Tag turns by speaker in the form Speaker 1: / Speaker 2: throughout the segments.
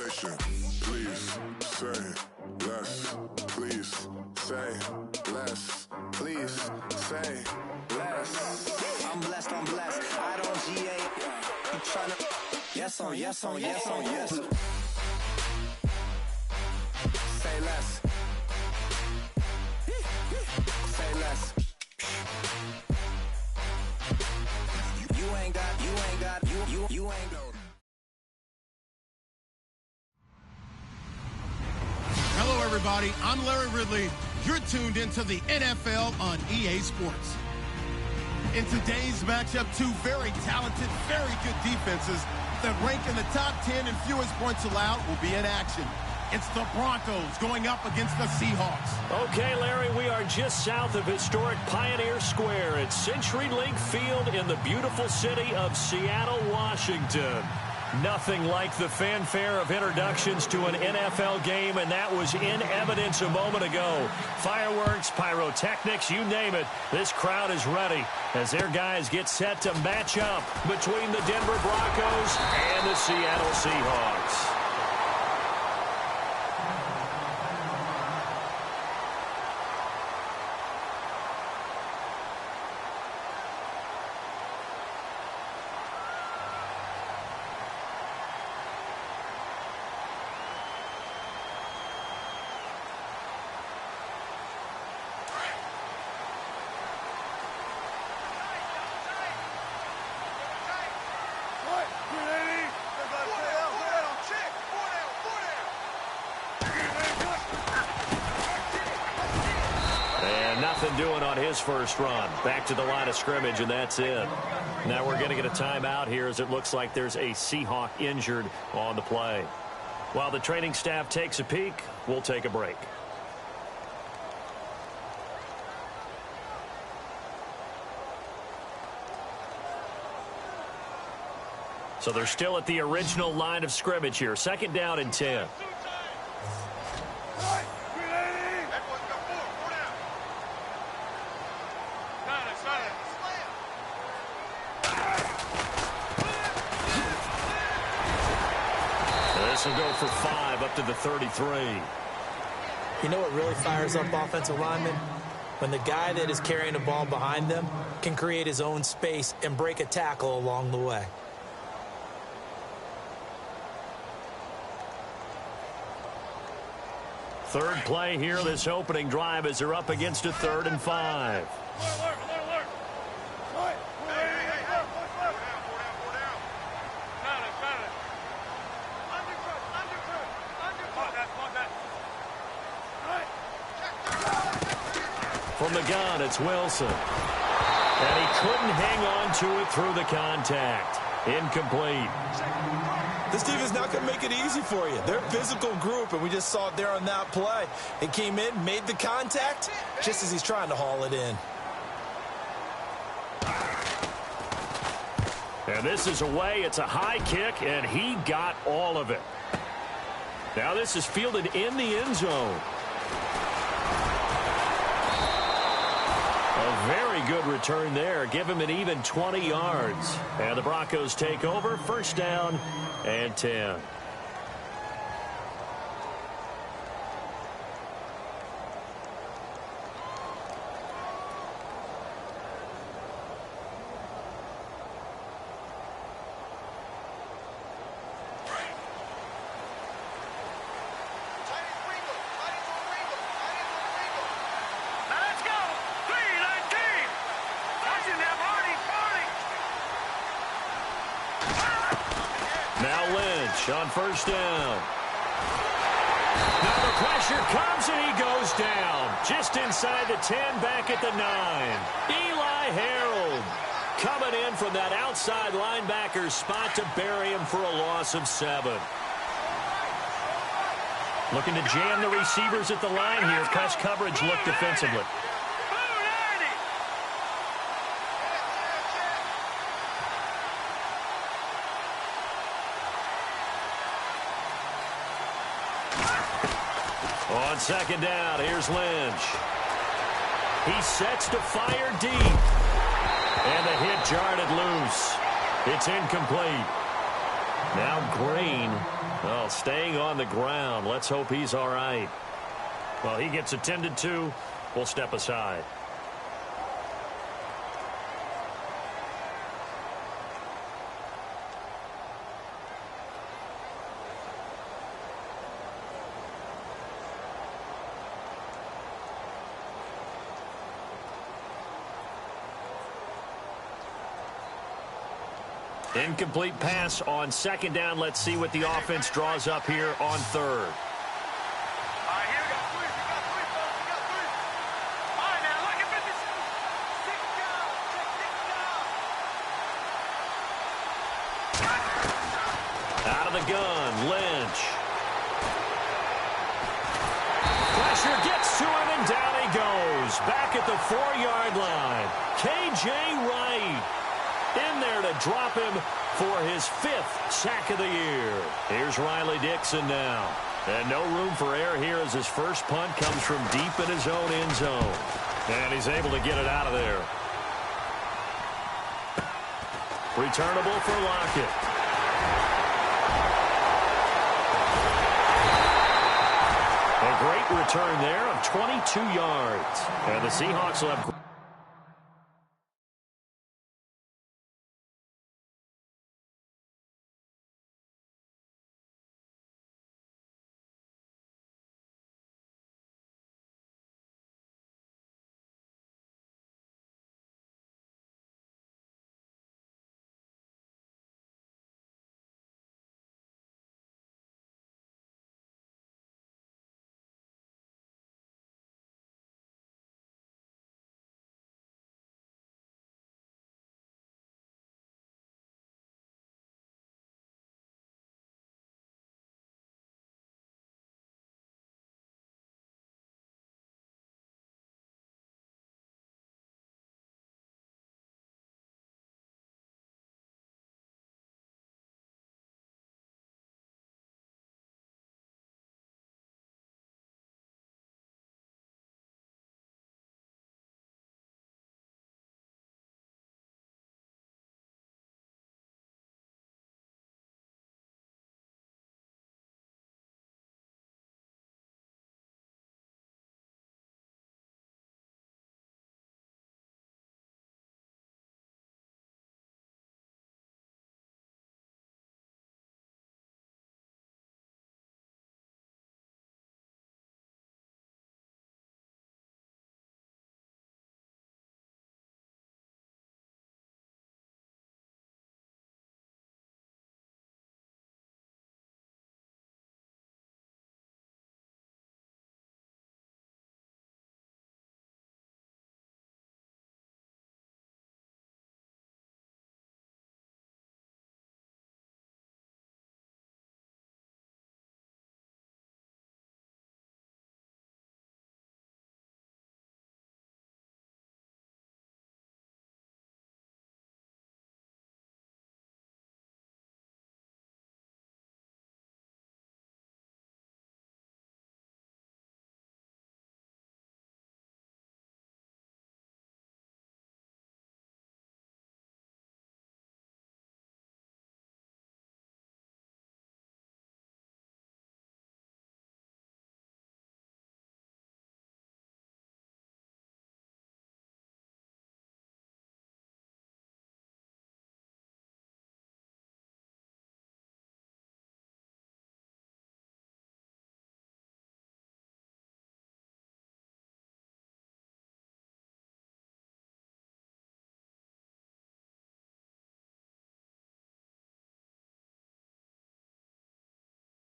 Speaker 1: conversation. Please say less. Please say less. Please say less.
Speaker 2: I'm blessed, I don't GA. You tryna yes on yes on yes on yes. Say less. Say less. You ain't got
Speaker 3: Hello, everybody. I'm Larry Ridley. You're tuned into the NFL on EA Sports. In today's matchup, two very talented, very good defenses that rank in the top 10 and fewest points allowed will be in action. It's the Broncos going up against the Seahawks.
Speaker 4: Okay, Larry, we are just south of historic Pioneer Square at CenturyLink Field in the beautiful city of Seattle, Washington. Nothing like the fanfare of introductions to an NFL game, and that was in evidence a moment ago. Fireworks, pyrotechnics, you name it. This crowd is ready as their guys get set to match up between the Denver Broncos and the Seattle Seahawks. Nothing doing on his first run. Back to the line of scrimmage, and that's it. Now we're going to get a timeout here as it looks like there's a Seahawk injured on the play. While the training staff takes a peek, we'll take a break. So they're still at the original line of scrimmage here. 2nd down and 10. This will go for 5 up to the 33.
Speaker 5: You know what really fires up offensive linemen? When the guy that is carrying the ball behind them can create his own space and break a tackle along the way.
Speaker 4: Third play here, this opening drive as they're up against a 3rd and 5. From the gun, it's Wilson. And he couldn't hang on to it through the contact. Incomplete.
Speaker 6: This team is not going to make it easy for you. They're a physical group, and we just saw it there on that play. It came in, made the contact, just as he's trying to haul it in.
Speaker 4: And this is away. It's a high kick, and he got all of it. Now this is fielded in the end zone. A very good return there. Give him an even 20 yards. And the Broncos take over. 1st down and 10. Now Lynch on 1st down. Now the pressure comes and he goes down. Just inside the 10, back at the 9. Eli Harold coming in from that outside linebacker spot to bury him for a loss of 7. Looking to jam the receivers at the line here. Press coverage look defensively. On 2nd down, here's Lynch. He sets to fire deep. And the hit jarred it loose. It's incomplete. Now Green, well, staying on the ground. Let's hope he's all right. Well, he gets attended to. We'll step aside. Incomplete pass on second down. Let's see what the offense draws up here on third. Out of the gun, Lynch. Pressure gets to him, and down he goes. Back at the 4-yard line. K.J. Wright in there to drop him for his 5th sack of the year. Here's Riley Dixon now. And no room for error here as his first punt comes from deep in his own end zone. And he's able to get it out of there. Returnable for Lockett. A great return there of 22 yards. And the Seahawks will have...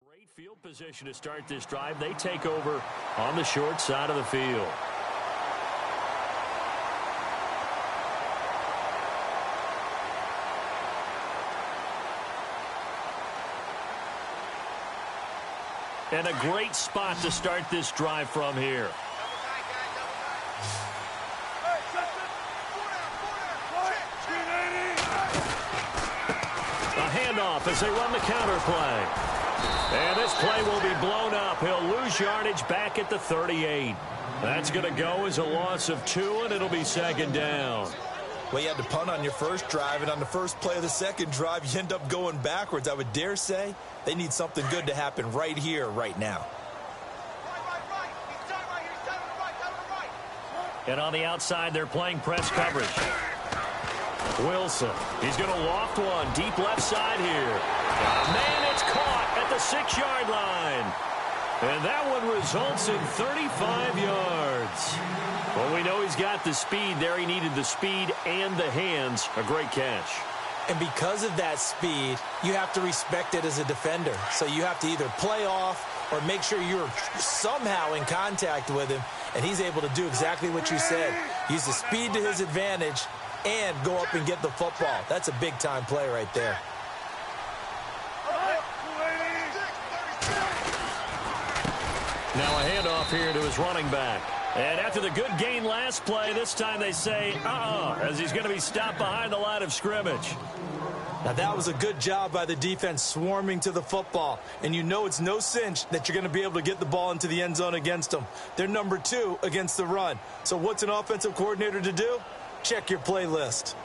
Speaker 4: Great field position to start this drive. They take over on the short side of the field. And a great spot to start this drive from here. A handoff as they run the counter play. And this play will be blown up. He'll lose yardage back at the 38. That's going to go as a loss of 2, and it'll be second down.
Speaker 6: Well, you had to punt on your first drive, and on the first play of the second drive, you end up going backwards. I would dare say they need something good to happen right here, right now.
Speaker 4: And on the outside, they're playing press coverage. Wilson, he's going to loft one deep left side here. Man, it's caught at the 6-yard line. And that one results in 35 yards. Well, we know he's got the speed there. He needed the speed and the hands. A great catch.
Speaker 5: And because of that speed, you have to respect it as a defender. So you have to either play off or make sure you're somehow in contact with him. And he's able to do exactly what you said. Use the speed to his advantage and go up and get the football. That's a big-time play right there.
Speaker 4: Now a handoff here to his running back. And after the good gain last play, this time they say, as he's going to be stopped behind the line of scrimmage.
Speaker 5: Now, that was a good job by the defense swarming to the football. And you know it's no cinch that you're going to be able to get the ball into the end zone against them. They're number 2 against the run. So what's an offensive coordinator to do? Check your playlist.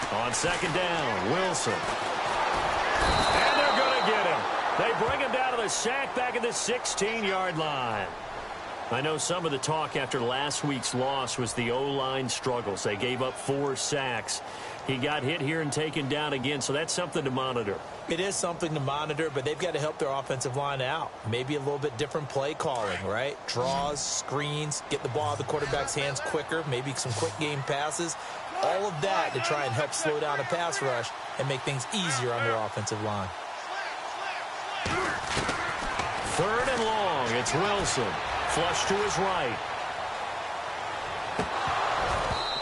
Speaker 4: On second down, Wilson. And they're going to get him. They bring him down to the sack back at the 16-yard line. I know some of the talk after last week's loss was the O-line struggles. They gave up 4 sacks. He got hit here and taken down again, so that's something to monitor.
Speaker 5: It is something to monitor, but they've got to help their offensive line out. Maybe a little bit different play calling, right? Draws, screens, get the ball out of the quarterback's hands quicker, maybe some quick game passes. All of that to try and help slow down a pass rush and make things easier on their offensive line.
Speaker 4: 3rd and long. It's Wilson. Flush to his right.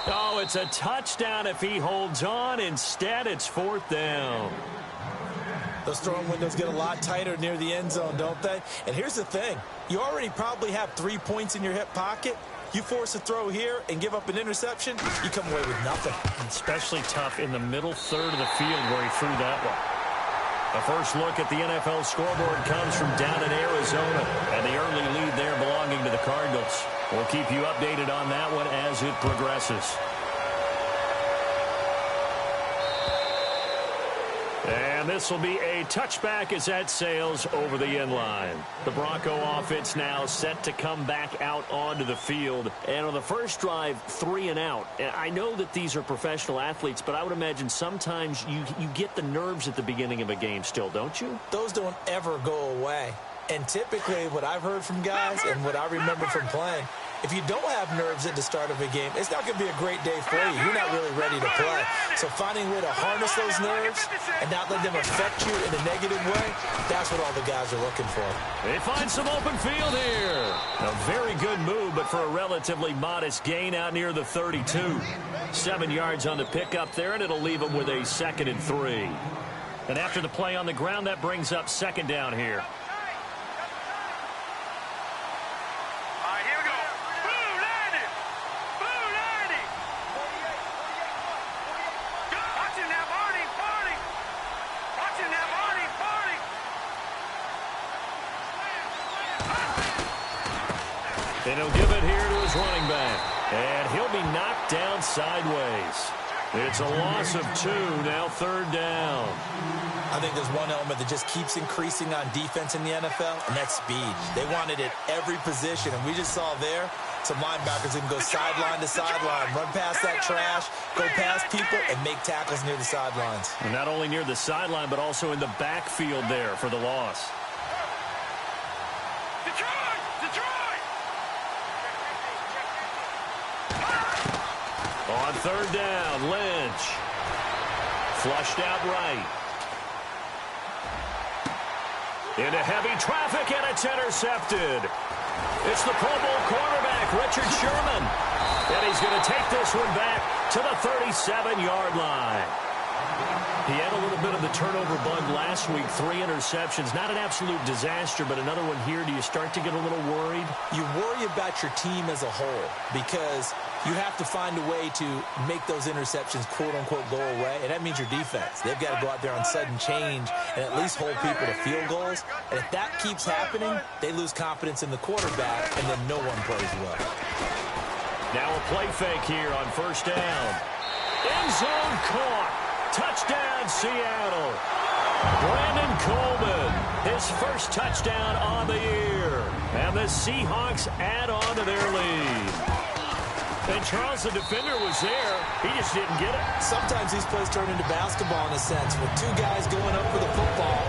Speaker 4: Oh, it's a touchdown if he holds on. Instead, it's 4th down.
Speaker 5: Those throwing windows get a lot tighter near the end zone, don't they? And here's the thing. You already probably have 3 points in your hip pocket. You force a throw here and give up an interception, you come away with nothing.
Speaker 4: Especially tough in the middle third of the field where he threw that one. The first look at the NFL scoreboard comes from down in Arizona, and the early lead there belonging to the Cardinals. We'll keep you updated on that one as it progresses. And this will be a touchback as that sails over the end line. The Bronco offense now set to come back out onto the field. And on the first drive, 3 and out. And I know that these are professional athletes, but I would imagine sometimes you get the nerves at the beginning of a game still, don't you?
Speaker 5: Those don't ever go away. And typically what I've heard from guys and what I remember from playing, if you don't have nerves at the start of a game, it's not going to be a great day for you. You're not really ready to play. So finding a way to harness those nerves and not let them affect you in a negative way, that's what all the guys are looking for.
Speaker 4: They find some open field here. A very good move, but for a relatively modest gain out near the 32. 7 yards on the pickup there, and it'll leave them with a 2nd and 3. And after the play on the ground, that brings up 2nd down here. And he'll give it here to his running back. And he'll be knocked down sideways. It's a loss of 2, now 3rd down.
Speaker 5: I think there's one element that just keeps increasing on defense in the NFL, and that's speed. They want it at every position, and we just saw there some linebackers who can go sideline to sideline, run past that trash, go past people, and make tackles near the sidelines.
Speaker 4: And not only near the sideline, but also in the backfield there for the loss. On 3rd down, Lynch. Flushed out right. Into heavy traffic, and it's intercepted. It's the Pro Bowl quarterback, Richard Sherman. And he's going to take this one back to the 37-yard line. He had a little bit of the turnover bug last week, 3 interceptions. Not an absolute disaster, but another one here. Do you start to get a little worried?
Speaker 5: You worry about your team as a whole because you have to find a way to make those interceptions, quote-unquote, go away, and that means your defense. They've got to go out there on sudden change and at least hold people to field goals. And if that keeps happening, they lose confidence in the quarterback, and then no one plays well.
Speaker 4: Now a play fake here on first down. End zone caught. Touchdown, Seattle. Brandon Coleman, his first touchdown on the year. And the Seahawks add on to their lead. And Charles, the defender, was there. He just didn't get it.
Speaker 5: Sometimes these plays turn into basketball in a sense. With 2 guys going up for the football,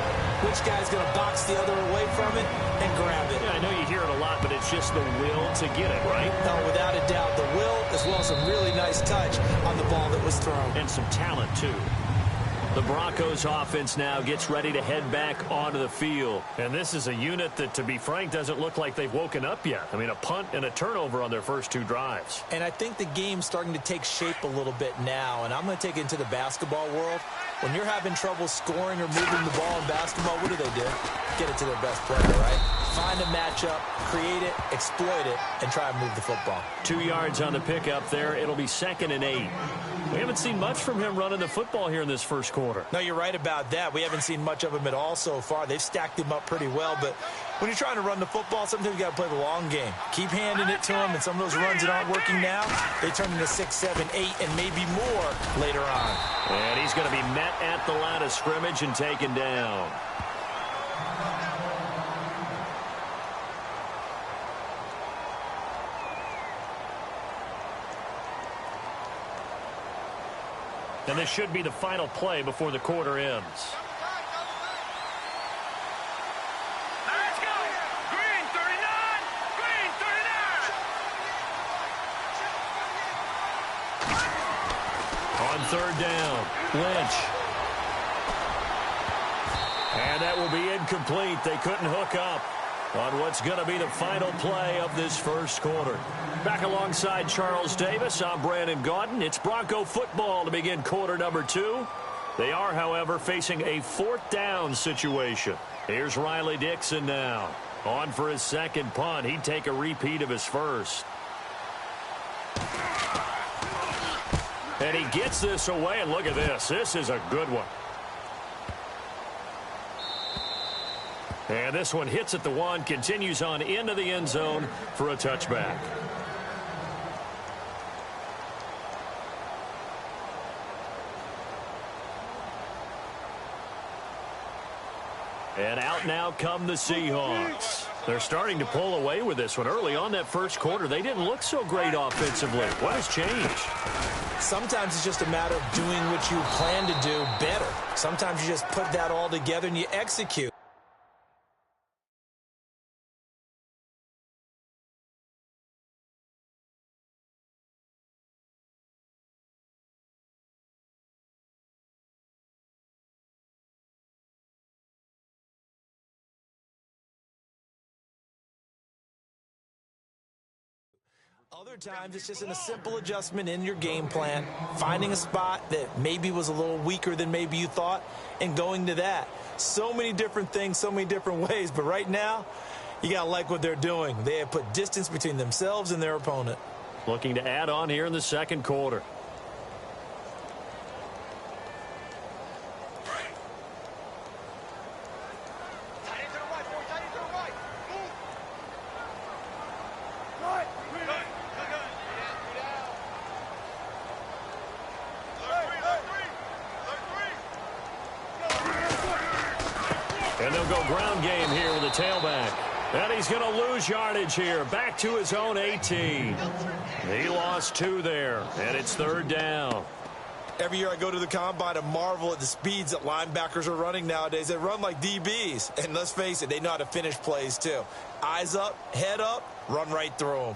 Speaker 5: which guy's going to box the other away from it and grab it?
Speaker 4: Yeah, I know you hear it a lot, but it's just the will to get it, right?
Speaker 5: No, without a doubt. The will, as well as some really nice touch on the ball that was thrown.
Speaker 4: And some talent, too. The Broncos offense now gets ready to head back onto the field. And this is a unit that, to be frank, doesn't look like they've woken up yet. I mean, a punt and a turnover on their first 2 drives.
Speaker 5: And I think the game's starting to take shape a little bit now. And I'm going to take it into the basketball world. When you're having trouble scoring or moving the ball in basketball, what do? Get it to their best player, right? Find a matchup, create it, exploit it, and try and move the football.
Speaker 4: 2 yards on the pickup there. It'll be 2nd and 8. We haven't seen much from him running the football here in this first quarter.
Speaker 5: No, you're right about that. We haven't seen much of him at all so far. They've stacked him up pretty well, but when you're trying to run the football, sometimes you got to play the long game. Keep handing it to him, and some of those runs that aren't working now, they turn into 6, 7, 8, and maybe more later on.
Speaker 4: And he's going to be met at the line of scrimmage and taken down. And this should be the final play before the quarter ends.
Speaker 7: Let's go! Green 39! Green 39!
Speaker 4: On 3rd down, Lynch. And that will be incomplete. They couldn't hook up on what's going to be the final play of this first quarter. Back alongside Charles Davis, I'm Brandon Gaudin. It's Bronco football to begin quarter number 2. They are, however, facing a 4th down situation. Here's Riley Dixon now. On for his second punt. He'd take a repeat of his first. And he gets this away, and look at this. This is a good one. And this one hits at the 1, continues on into the end zone for a touchback. And out now come the Seahawks. They're starting to pull away with this one. Early on that first quarter, they didn't look so great offensively. What has changed?
Speaker 5: Sometimes it's just a matter of doing what you plan to do better. Sometimes you just put that all together and you execute. Other times, it's just in a simple adjustment in your game plan, finding a spot that maybe was a little weaker than maybe you thought, and going to that. So many different things, so many different ways, but right now, you got to like what they're doing. They have put distance between themselves and their opponent.
Speaker 4: Looking to add on here in the second quarter. And they'll go ground game here with a tailback. And he's going to lose yardage here. Back to his own 18. He lost 2 there. And it's 3rd down.
Speaker 6: Every year I go to the combine and marvel at the speeds that linebackers are running nowadays. They run like DBs. And let's face it, they know how to finish plays too. Eyes up, head up, run right through them.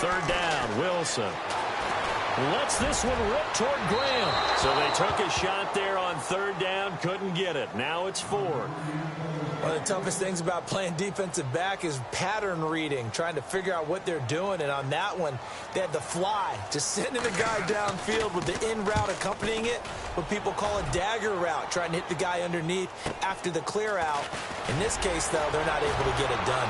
Speaker 4: third down. Wilson lets this one rip toward Graham. So they took a shot there on third down, couldn't get it. Now it's fourth.
Speaker 5: One of the toughest things about playing defensive back is pattern reading, trying to figure out what they're doing. And on that one, they had the fly, just sending the guy downfield with the in route accompanying it, what people call a dagger route, trying to hit the guy underneath after the clear out. In this case, though, they're not able to get it done.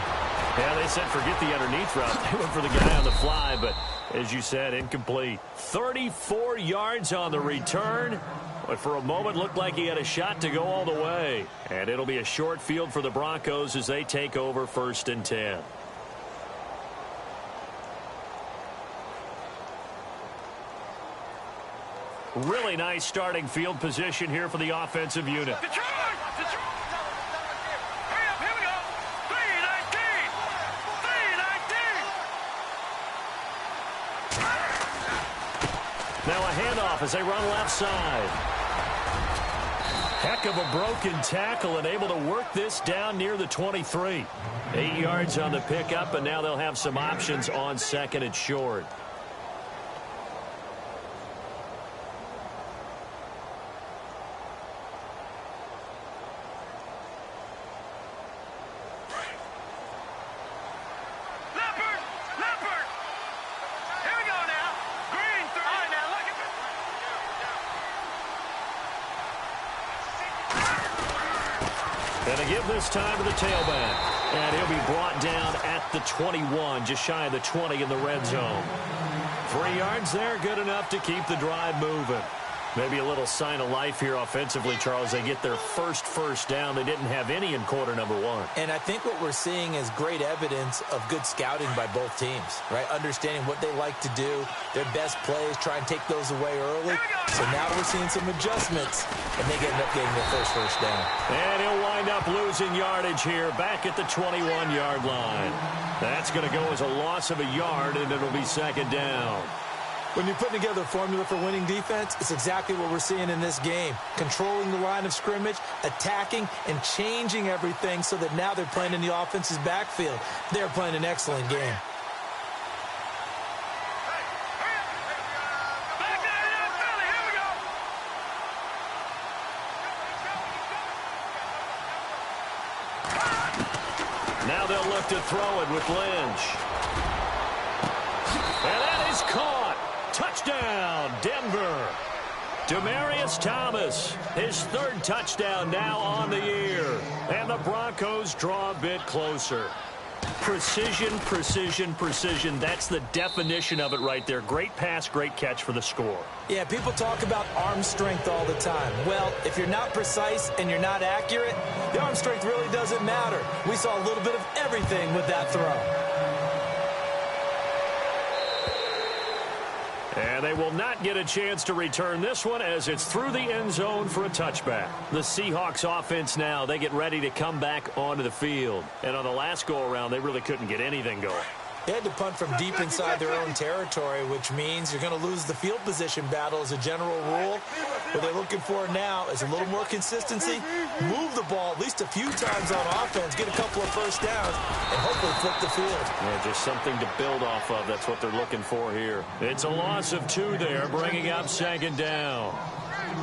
Speaker 4: Yeah, they said forget the underneath route. They went for the guy on the fly, but as you said, incomplete. 34 yards on the return. But for a moment, looked like he had a shot to go all the way. And it'll be a short field for the Broncos as they take over 1st and 10. Really nice starting field position here for the offensive unit.
Speaker 7: Detroit! Hurry up, here we go. 319! 319!
Speaker 4: Now a handoff as they run left side. Heck of a broken tackle and able to work this down near the 23. 8 yards on the pickup, and now they'll have some options on 2nd and short. And they give this time to the tailback. And he'll be brought down at the 21, just shy of the 20 in the red zone. 3 yards there, good enough to keep the drive moving. Maybe a little sign of life here offensively, Charles. They get their first down. They didn't have any in quarter number 1.
Speaker 5: And I think what we're seeing is great evidence of good scouting by both teams, right? Understanding what they like to do, their best plays, try and take those away early. So now we're seeing some adjustments, and they end up getting their first down.
Speaker 4: And he'll wind up losing yardage here back at the 21-yard line. That's going to go as a loss of a yard, and it'll be 2nd down.
Speaker 5: When you're putting together a formula for winning defense, it's exactly what we're seeing in this game. Controlling the line of scrimmage, attacking, and changing everything so that now they're playing in the offense's backfield. They're playing an excellent game.
Speaker 4: Now they'll look to throw it with Lynch. And that is caught. Touchdown, Denver. Demaryius Thomas, his 3rd touchdown now on the year. And the Broncos draw a bit closer. Precision, precision, precision. That's the definition of it right there. Great pass, great catch for the score.
Speaker 5: Yeah, people talk about arm strength all the time. Well, if you're not precise and you're not accurate, the arm strength really doesn't matter. We saw a little bit of everything with that throw.
Speaker 4: And they will not get a chance to return this one as it's through the end zone for a touchback. The Seahawks offense now, they get ready to come back onto the field. And on the last go-around, they really couldn't get anything going.
Speaker 5: They had to punt from deep inside their own territory, which means you're going to lose the field position battle as a general rule. What they're looking for now is a little more consistency, move the ball at least a few times on offense, get a couple of first downs, and hopefully flip the field.
Speaker 4: Yeah, just something to build off of. That's what they're looking for here. It's a loss of 2 there, bringing up 2nd down.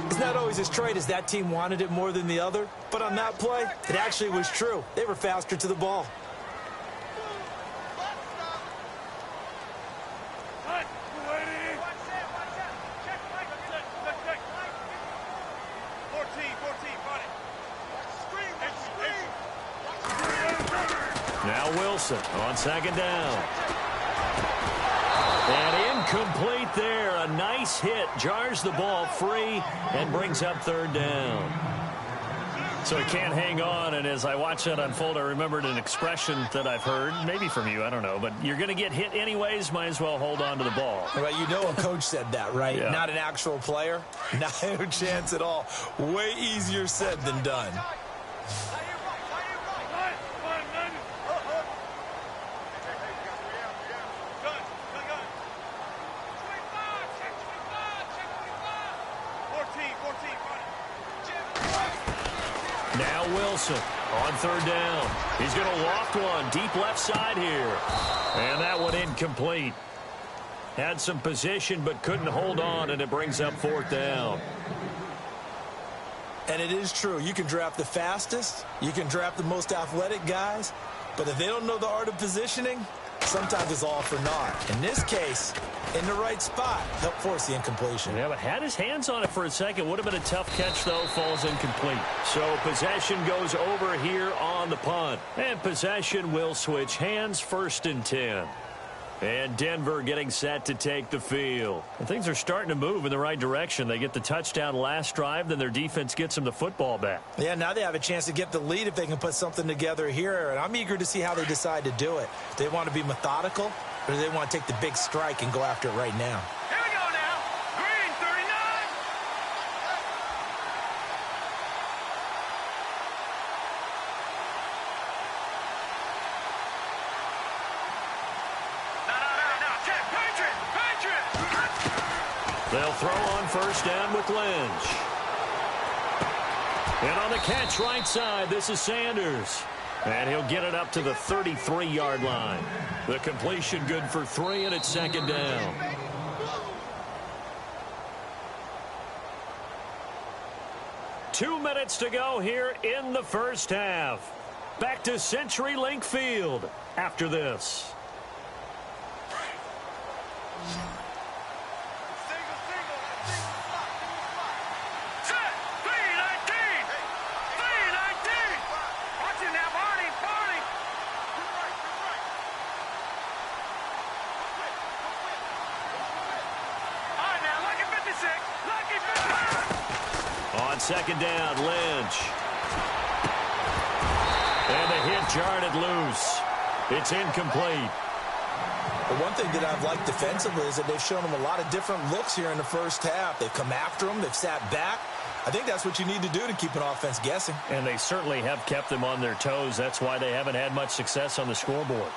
Speaker 5: It's not always as straight as that team wanted it more than the other, but on that play, it actually was true. They were faster to the ball.
Speaker 4: Now Wilson on 2nd down. And incomplete there. A nice hit. Jars the ball free and brings up 3rd down. So he can't hang on, and as I watch that unfold, I remembered an expression that I've heard, maybe from you, I don't know, but you're going to get hit anyways, might as well hold on to the ball.
Speaker 5: Right, you know a coach said that, right?
Speaker 4: Yeah.
Speaker 5: Not an actual player. No chance at all. Way easier said than done.
Speaker 4: Now Wilson on 3rd down. He's going to loft one deep left side here. And that one incomplete. Had some position but couldn't hold on, and it brings up 4th down.
Speaker 5: And it is true. You can draft the fastest. You can draft the most athletic guys. But if they don't know the art of positioning, sometimes it's all for naught. In this case, in the right spot, helped force the incompletion.
Speaker 4: Yeah, but had his hands on it for a second. Would have been a tough catch, though. Falls incomplete. So possession goes over here on the punt. And possession will switch hands, 1st and 10. And Denver getting set to take the field. And things are starting to move in the right direction. They get the touchdown last drive, then their defense gets them the football back.
Speaker 5: Yeah, now they have a chance to get the lead if they can put something together here. And I'm eager to see how they decide to do it. Do they want to be methodical, or do they want to take the big strike and go after it right now?
Speaker 7: Here we go now. Green 39. No. Check. Patriot.
Speaker 4: They'll throw on 1st down with Lynch. And on the catch right side, this is Sanders. And he'll get it up to the 33-yard line. The completion good for 3, and it's 2nd down. Two minutes to go here in the first half. Back to CenturyLink Field after this. On 2nd down, Lynch. And the hit jarred it loose. It's incomplete.
Speaker 5: The one thing that I've liked defensively is that they've shown them a lot of different looks here in the first half. They've come after them. They've sat back. I think that's what you need to do to keep an offense guessing.
Speaker 4: And they certainly have kept them on their toes. That's why they haven't had much success on the scoreboard.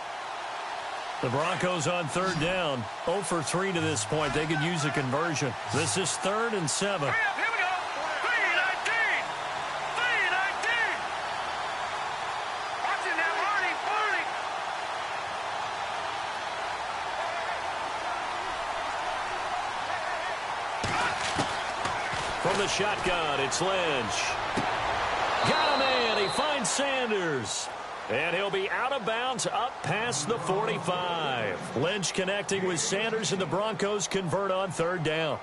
Speaker 4: The Broncos on 3rd down. 0 for 3 to this point. They could use a conversion. This is 3rd and 7. From the shotgun, it's Lynch. Got a man. He finds Sanders. And he'll be out of bounds up past the 45. Lynch connecting with Sanders, and the Broncos convert on 3rd down.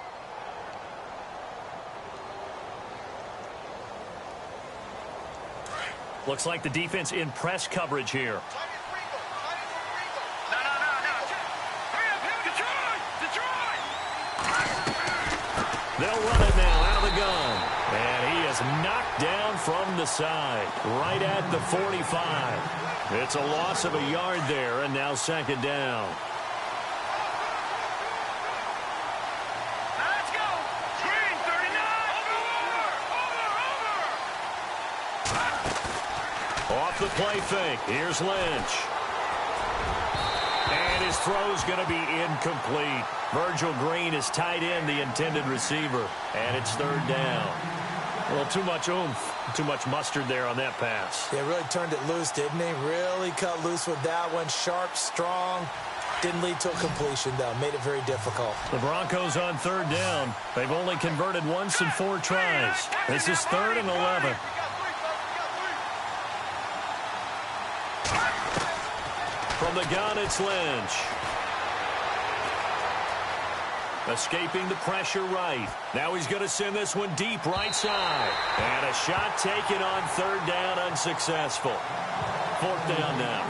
Speaker 4: Looks like the defense in press coverage here. They'll run it now out of the gun. And he is knocked down from the side, right at the 45. It's a loss of a yard there, and now 2nd down.
Speaker 7: Let's go. Green 39. Over.
Speaker 4: Off the play fake. Here's Lynch. And his throw's going to be incomplete. Virgil Green is tied in, the intended receiver. And it's 3rd down. Well, too much oomph, too much mustard there on that pass.
Speaker 5: Yeah, really turned it loose, didn't he? Really cut loose with that one. Sharp, strong. Didn't lead to a completion, though. Made it very difficult.
Speaker 4: The Broncos on 3rd down. They've only converted once in 4 tries. This is 3rd and 11. From the gun, it's Lynch. Escaping the pressure right. Now he's going to send this one deep right side. And a shot taken on 3rd down, unsuccessful. 4th down now.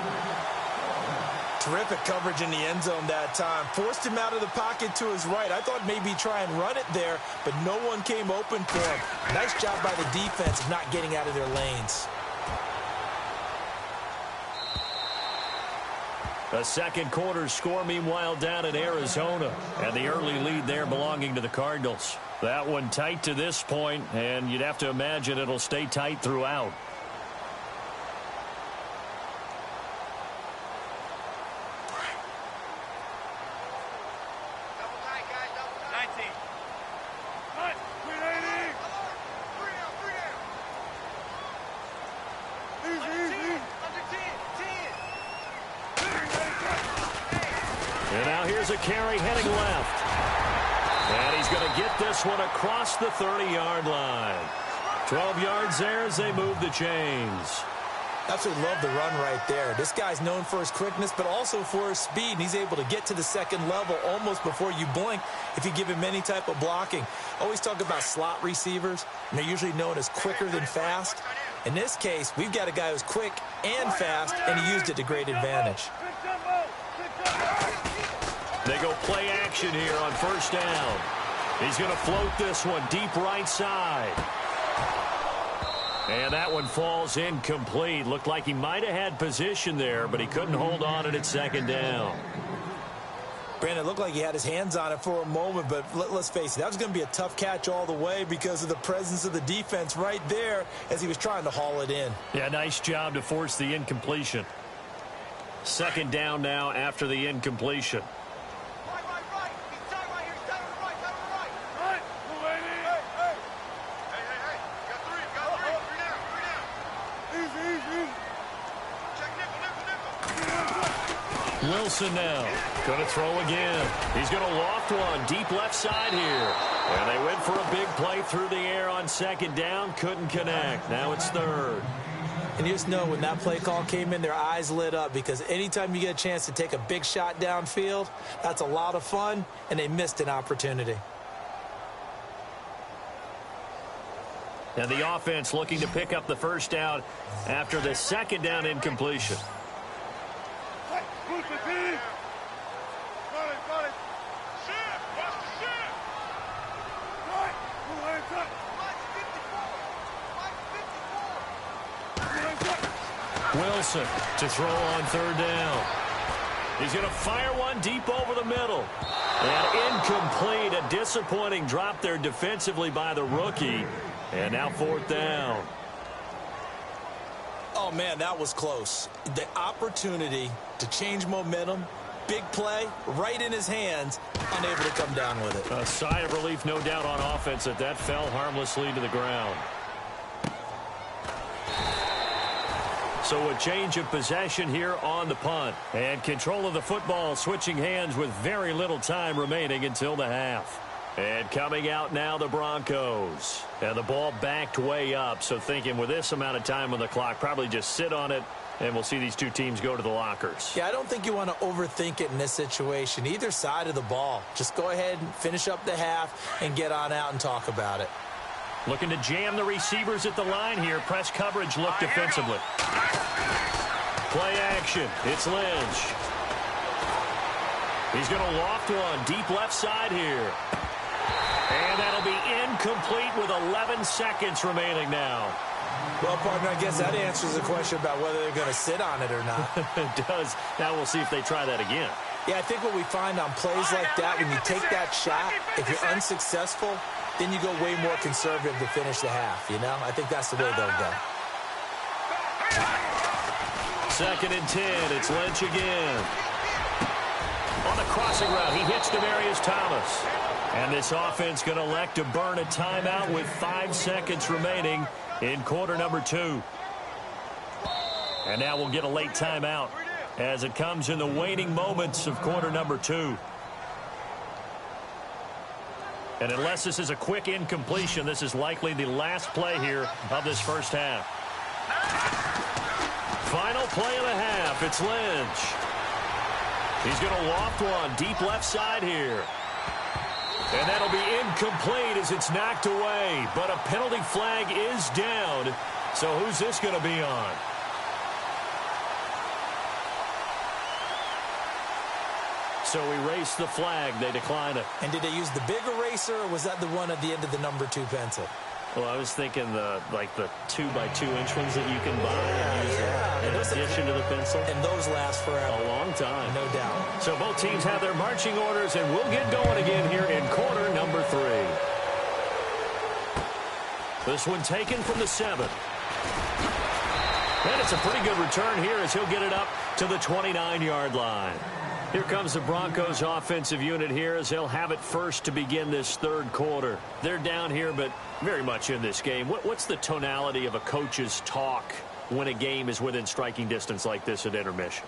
Speaker 5: Terrific coverage in the end zone that time. Forced him out of the pocket to his right. I thought maybe try and run it there, but no one came open for him. Nice job by the defense of not getting out of their lanes.
Speaker 4: A second quarter score, meanwhile, down in Arizona. And the early lead there belonging to the Cardinals. That one tight to this point, and you'd have to imagine it'll stay tight throughout. Now here's a carry heading left. And he's going to get this one across the 30-yard line. 12 yards there as they move the chains.
Speaker 5: Absolutely love the run right there. This guy's known for his quickness, but also for his speed. And he's able to get to the second level almost before you blink if you give him any type of blocking. Always talk about slot receivers, and they're usually known as quicker than fast. In this case, we've got a guy who's quick and fast, and he used it to great advantage.
Speaker 4: They go play action here on first down. He's going to float this one deep right side. And that one falls incomplete. Looked like he might have had position there, but he couldn't hold on at second down.
Speaker 5: Brandon, it looked like he had his hands on it for a moment, but let's face it, that was going to be a tough catch all the way because of the presence of the defense right there as he was trying to haul it in.
Speaker 4: Yeah, nice job to force the incompletion. Second down now after the incompletion. Wilson now going to throw again. He's going to loft one deep left side here. And they went for a big play through the air on second down. Couldn't connect. Now it's third.
Speaker 5: And you just know when that play call came in, their eyes lit up because anytime you get a chance to take a big shot downfield, that's a lot of fun, and they missed an opportunity.
Speaker 4: And the offense looking to pick up the first down after the second down incompletion. Wilson to throw on third down. He's going to fire one deep over the middle. And incomplete. A disappointing drop there defensively by the rookie. And now fourth down.
Speaker 5: Oh, man, that was close. The opportunity to change momentum, big play, right in his hands, unable to come down with it.
Speaker 4: A sigh of relief, no doubt, on offense that fell harmlessly to the ground. So a change of possession here on the punt. And control of the football switching hands with very little time remaining until the half. And coming out now, the Broncos. And the ball backed way up. So thinking with this amount of time on the clock, probably just sit on it, and we'll see these two teams go to the lockers.
Speaker 5: Yeah, I don't think you want to overthink it in this situation. Either side of the ball. Just go ahead and finish up the half and get on out and talk about it.
Speaker 4: Looking to jam the receivers at the line here. Press coverage look defensively. Play action. It's Lynch. He's going to loft one deep left side here. And that'll be incomplete with 11 seconds remaining now.
Speaker 5: Well, partner, I guess that answers the question about whether they're going to sit on it or not.
Speaker 4: It does. Now we'll see if they try that again.
Speaker 5: Yeah, I think what we find on plays like that, when you take that shot, if you're unsuccessful, then you go way more conservative to finish the half, you know? I think that's the way they'll go.
Speaker 4: Second and 10. It's Lynch again. On the crossing route, he hits Demaryius Thomas. And this offense going to elect to burn a timeout with 5 seconds remaining in quarter number 2. And now we'll get a late timeout as it comes in the waning moments of quarter number 2. And unless this is a quick incompletion, this is likely the last play here of this first half. Final play of the half. It's Lynch. He's going to loft one deep left side here. And that'll be incomplete as it's knocked away. But a penalty flag is down. So who's this going to be on? So erase the flag. They decline it.
Speaker 5: And did they use the big eraser, or was that the one at the end of the number 2 pencil?
Speaker 4: Well, I was thinking the 2x2-inch ones that you can buy in addition to the pencil.
Speaker 5: And those last forever.
Speaker 4: A long time.
Speaker 5: No doubt.
Speaker 4: So both teams have their marching orders, and we'll get going again here in quarter number 3. This one taken from the 7. And it's a pretty good return here as he'll get it up to the 29-yard line. Here comes the Broncos offensive unit here as they'll have it first to begin this third quarter. They're down here, but very much in this game. What's the tonality of a coach's talk when a game is within striking distance like this at intermission?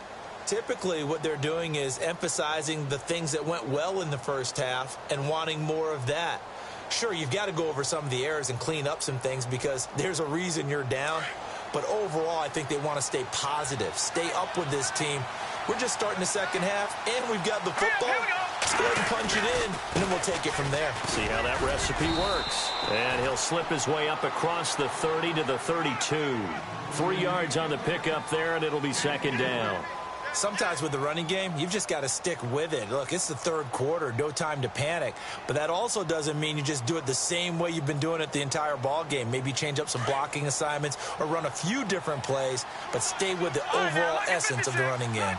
Speaker 5: Typically, what they're doing is emphasizing the things that went well in the first half and wanting more of that. Sure, you've got to go over some of the errors and clean up some things because there's a reason you're down. But overall, I think they want to stay positive, stay up with this team. We're just starting the second half, and we've got the football. Let's go ahead and punch it in, and then we'll take it from there.
Speaker 4: See how that recipe works. And he'll slip his way up across the 30 to the 32. 3 yards on the pickup there, and it'll be second down.
Speaker 5: Sometimes with the running game, you've just got to stick with it. Look, it's the third quarter, no time to panic. But that also doesn't mean you just do it the same way you've been doing it the entire ball game. Maybe change up some blocking assignments or run a few different plays, but stay with the overall essence of the running game.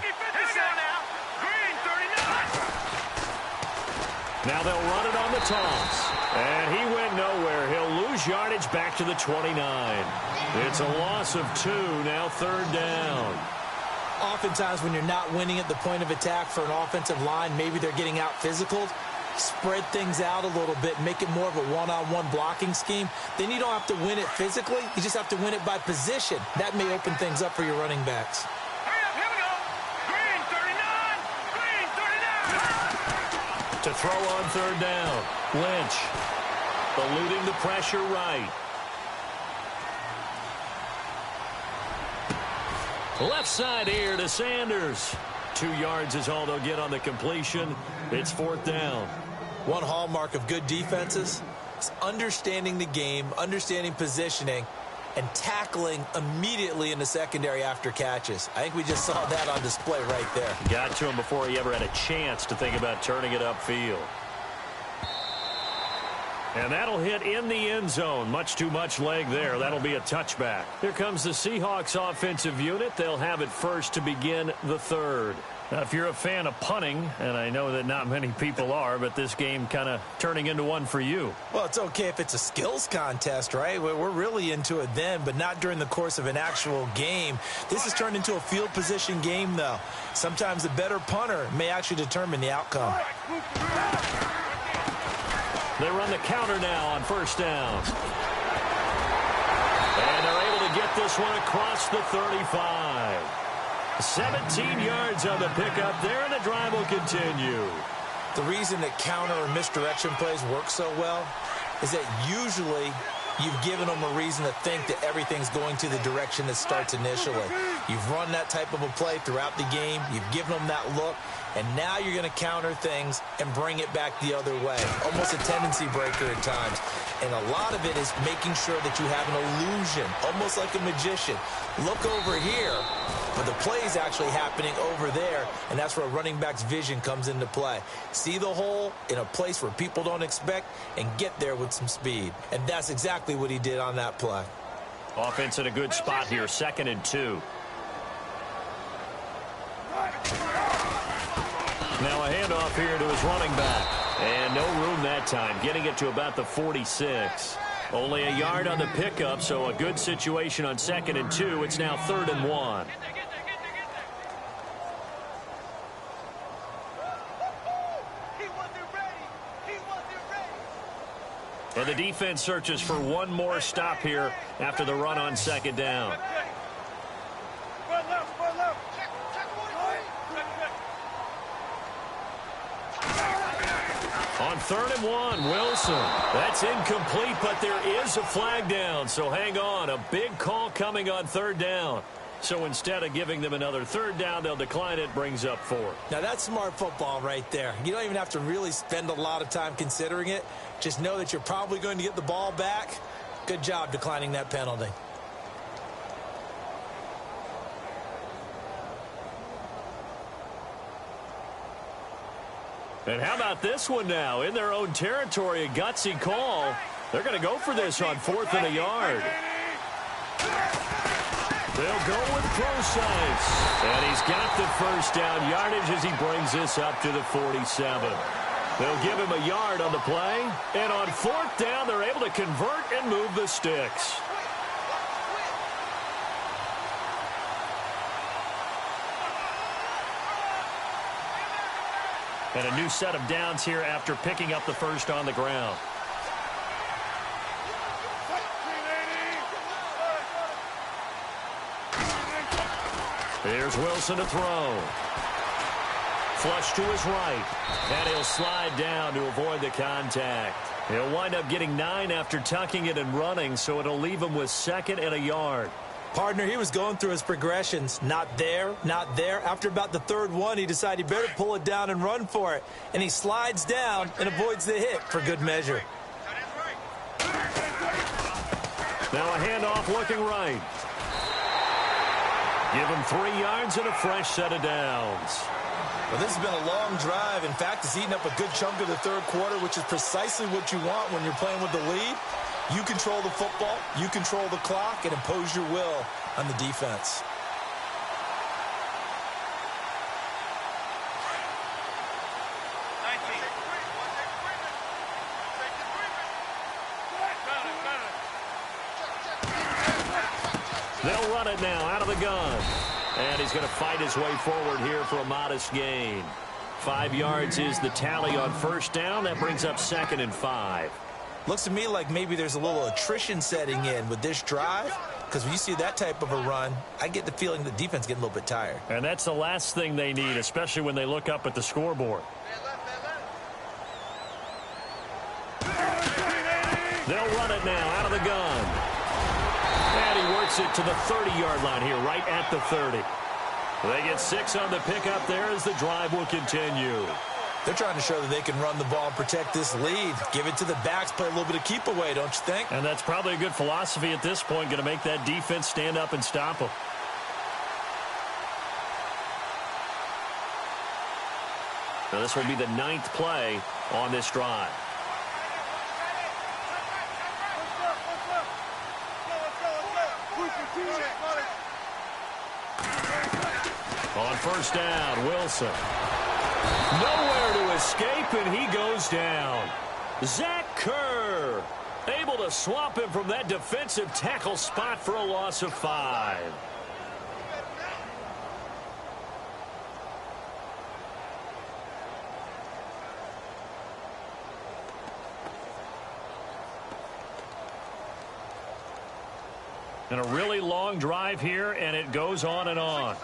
Speaker 4: Now they'll run it on the toss. And he went nowhere. He'll lose yardage back to the 29. It's a loss of 2, now third down.
Speaker 5: Oftentimes when you're not winning at the point of attack for an offensive line, maybe they're getting out physical, spread things out a little bit, make it more of a one-on-one blocking scheme. Then you don't have to win it physically. You just have to win it by position. That may open things up for your running backs.
Speaker 7: Hurry up, here we go. Green 39. Green 39.
Speaker 4: To throw on third down. Lynch eluding the pressure right. Left side here to Sanders. 2 yards is all they'll get on the completion. It's fourth down.
Speaker 5: One hallmark of good defenses is understanding the game, understanding positioning, and tackling immediately in the secondary after catches. I think we just saw that on display right there.
Speaker 4: Got to him before he ever had a chance to think about turning it upfield. And that'll hit in the end zone. Much too much leg there. That'll be a touchback. Here comes the Seahawks offensive unit. They'll have it first to begin the third. Now, if you're a fan of punting, and I know that not many people are, but this game kind of turning into one for you.
Speaker 5: Well, it's okay if it's a skills contest, right? We're really into it then, but not during the course of an actual game. This has turned into a field position game, though. Sometimes the better punter may actually determine the outcome.
Speaker 4: They run the counter now on first down. And they're able to get this one across the 35. 17 yards on the pickup there, and the drive will continue.
Speaker 5: The reason that counter or misdirection plays work so well is that usually you've given them a reason to think that everything's going to the direction that starts initially. You've run that type of a play throughout the game. You've given them that look. And now you're going to counter things and bring it back the other way. Almost a tendency breaker at times. And a lot of it is making sure that you have an illusion, almost like a magician. Look over here, but the play is actually happening over there, and that's where a running back's vision comes into play. See the hole in a place where people don't expect and get there with some speed. And that's exactly what he did on that play.
Speaker 4: Offense in a good spot here, 2nd and 2. Now a handoff here to his running back. And no room that time, getting it to about the 46. Only a yard on the pickup, so a good situation on 2nd and 2. It's now 3rd and 1. And the defense searches for one more stop here after the run on 2nd down. On 3rd and 1, Wilson. That's incomplete, but there is a flag down, so hang on. A big call coming on 3rd down. So instead of giving them another 3rd down, they'll decline it, brings up 4th.
Speaker 5: Now that's smart football right there. You don't even have to really spend a lot of time considering it. Just know that you're probably going to get the ball back. Good job declining that penalty.
Speaker 4: And how about this one now? In their own territory, a gutsy call. They're going to go for this on 4th and a yard. They'll go with Procise. And he's got the first down yardage as he brings this up to the 47. They'll give him a yard on the play. And on 4th down, they're able to convert and move the sticks. And a new set of downs here after picking up the first on the ground. Here's Wilson to throw. Flush to his right. And he'll slide down to avoid the contact. He'll wind up getting 9 after tucking it and running, so it'll leave him with 2nd and a yard.
Speaker 5: Partner, he was going through his progressions. Not there, not there. After about the 3rd one, he decided he better pull it down and run for it. And he slides down and avoids the hit for good measure.
Speaker 4: Now a handoff looking right. Give him 3 yards and a fresh set of downs.
Speaker 6: Well, this has been a long drive. In fact, it's eaten up a good chunk of the 3rd quarter, which is precisely what you want when you're playing with the lead. You control the football, you control the clock, and impose your will on the defense.
Speaker 4: They'll run it now out of the gun. And he's going to fight his way forward here for a modest gain. 5 yards is the tally on 1st down. That brings up 2nd and 5.
Speaker 5: Looks to me like maybe there's a little attrition setting in with this drive, because when you see that type of a run, I get the feeling the defense getting a little bit tired.
Speaker 4: And that's the last thing they need, especially when they look up at the scoreboard. They'll run it now out of the gun. And he works it to the 30-yard line here, right at the 30. They get 6 on the pickup there as the drive will continue.
Speaker 5: They're trying to show that they can run the ball and protect this lead. Give it to the backs, play a little bit of keep away, don't you think?
Speaker 4: And that's probably a good philosophy at this point, going to make that defense stand up and stop them. Now this will be the 9th play on this drive. On 1st down, Wilson. Nowhere to escape, and he goes down. Zach Kerr able to swap him from that defensive tackle spot for a loss of 5. And a really long drive here, and it goes on and on.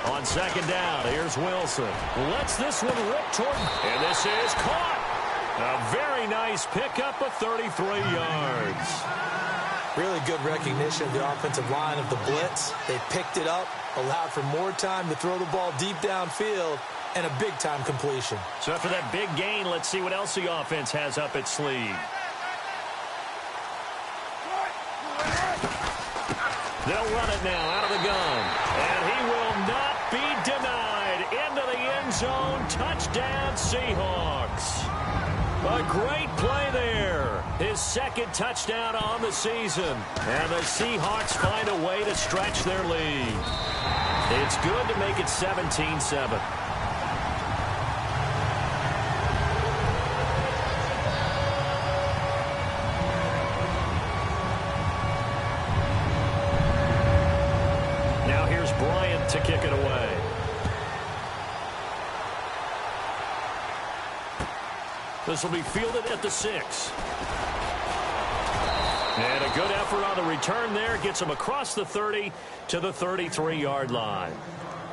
Speaker 4: On 2nd down, here's Wilson. Lets this one rip toward, and this is caught. A very nice pickup of 33 yards.
Speaker 5: Really good recognition of the offensive line of the blitz. They picked it up, allowed for more time to throw the ball deep downfield, and a big-time completion.
Speaker 4: So after that big gain, let's see what else the offense has up its sleeve. They'll run it now out of the gun. And he will not be denied. Into the end zone. Touchdown, Seahawks. A great play there. His 2nd touchdown on the season. And the Seahawks find a way to stretch their lead. It's good to make it 17-7. To kick it away. This will be fielded at the 6. And a good effort on the return there. Gets him across the 30 to the 33-yard line.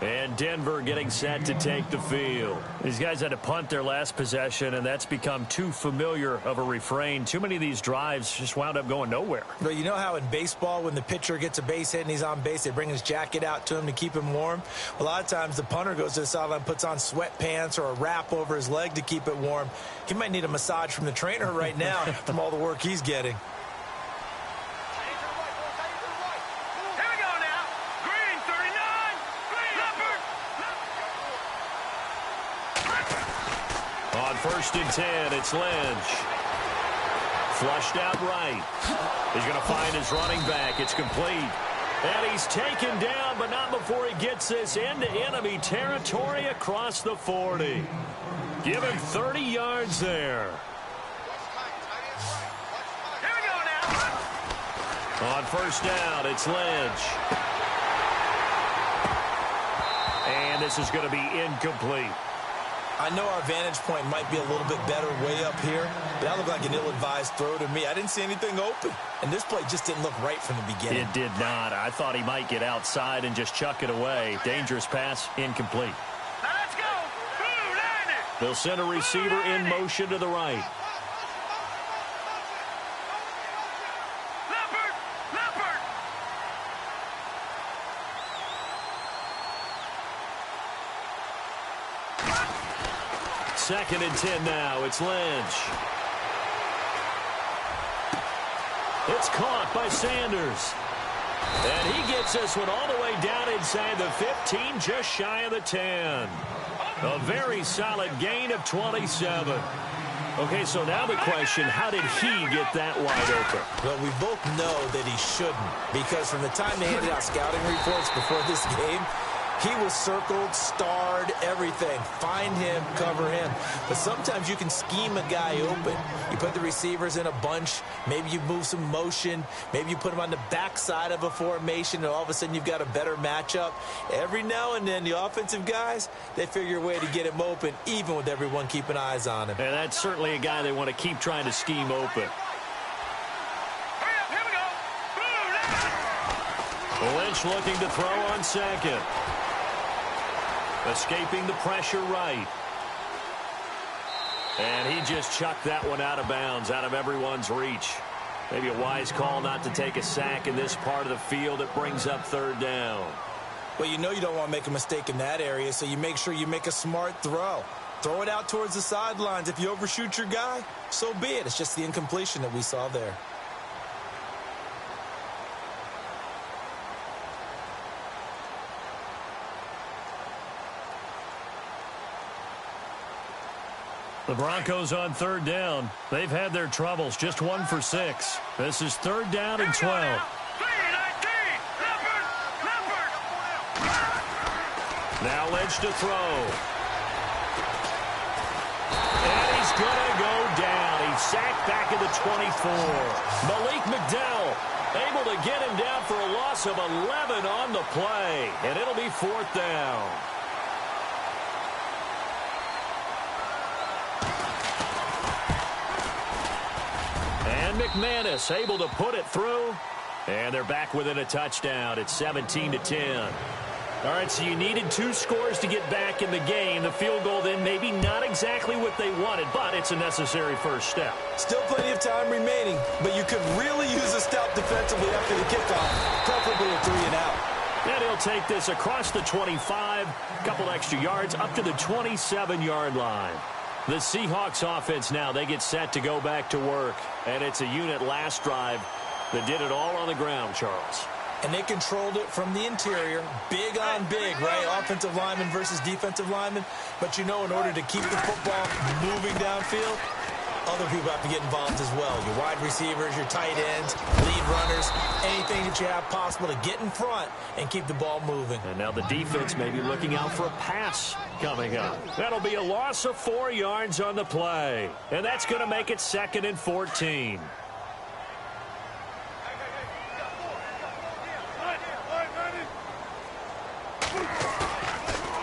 Speaker 4: And Denver getting set to take the field. These guys had to punt their last possession, and that's become too familiar of a refrain. Too many of these drives just wound up going nowhere.
Speaker 5: But you know how in baseball, when the pitcher gets a base hit and he's on base, they bring his jacket out to him to keep him warm? A lot of times the punter goes to the sideline, puts on sweatpants or a wrap over his leg to keep it warm. He might need a massage from the trainer right now from all the work he's getting.
Speaker 4: On 1st and 10, it's Lynch. Flushed out right. He's going to find his running back. It's complete. And he's taken down, but not before he gets this into enemy territory across the 40. Give him 30 yards there. On 1st down, it's Lynch. And this is going to be incomplete.
Speaker 5: I know our vantage point might be a little bit better way up here, but that looked like an ill-advised throw to me. I didn't see anything open, and this play just didn't look right from the beginning.
Speaker 4: It did not. I thought he might get outside and just chuck it away. Dangerous pass, incomplete.
Speaker 7: Now let's go. Blue line it.
Speaker 4: They'll send a receiver in motion to the right.
Speaker 7: Leopard. Leopard.
Speaker 4: Second and 10 now. It's Lynch. It's caught by Sanders. And he gets this one all the way down inside the 15, just shy of the 10. A very solid gain of 27. Okay, so now the question, how did he get that wide open?
Speaker 5: Well, we both know that he shouldn't, because from the time they handed out scouting reports before this game, he was circled, starred, everything. Find him, cover him. But sometimes you can scheme a guy open. You put the receivers in a bunch. Maybe you move some motion. Maybe you put them on the backside of a formation, and all of a sudden you've got a better matchup. Every now and then, the offensive guys, they figure a way to get him open, even with everyone keeping eyes on him.
Speaker 4: And that's certainly a guy they want to keep trying to scheme open.
Speaker 7: Hurry up. Here we go. Blue line.
Speaker 4: Lynch looking to throw on second. Escaping the pressure right. And he just chucked that one out of bounds, out of everyone's reach. Maybe a wise call not to take a sack in this part of the field. It brings up third down.
Speaker 5: Well, you know you don't want to make a mistake in that area, so you make sure you make a smart throw. Throw it out towards the sidelines. If you overshoot your guy, so be it. It's just the incompletion that we saw there.
Speaker 4: The Broncos on third down. They've had their troubles, just 1 for 6. This is third down and 12.
Speaker 7: 3-19. Leopard. Leopard.
Speaker 4: Now Lynch to throw. And he's going to go down. He's sacked back at the 24. Malik McDowell able to get him down for a loss of 11 on the play. And it'll be fourth down. And McManus able to put it through. And they're back within a touchdown. It's 17-10. All right, so you needed 2 scores to get back in the game. The field goal then maybe not exactly what they wanted, but it's a necessary first step.
Speaker 5: Still plenty of time remaining, but you could really use a stop defensively after the kickoff, preferably a 3-and-out.
Speaker 4: And he'll take this across the 25, a couple extra yards, up to the 27-yard line. The Seahawks offense now, they get set to go back to work. And it's a unit last drive that did it all on the ground, Charles.
Speaker 5: And they controlled it from the interior, big on big, right? Offensive lineman versus defensive lineman. But you know, in order to keep the football moving downfield, other people have to get involved as well. Your wide receivers, your tight ends, lead runners, anything that you have possible to get in front and keep the ball moving.
Speaker 4: And now the defense may be looking out for a pass coming up. That'll be a loss of 4 yards on the play. And that's going to make it 2nd and 14.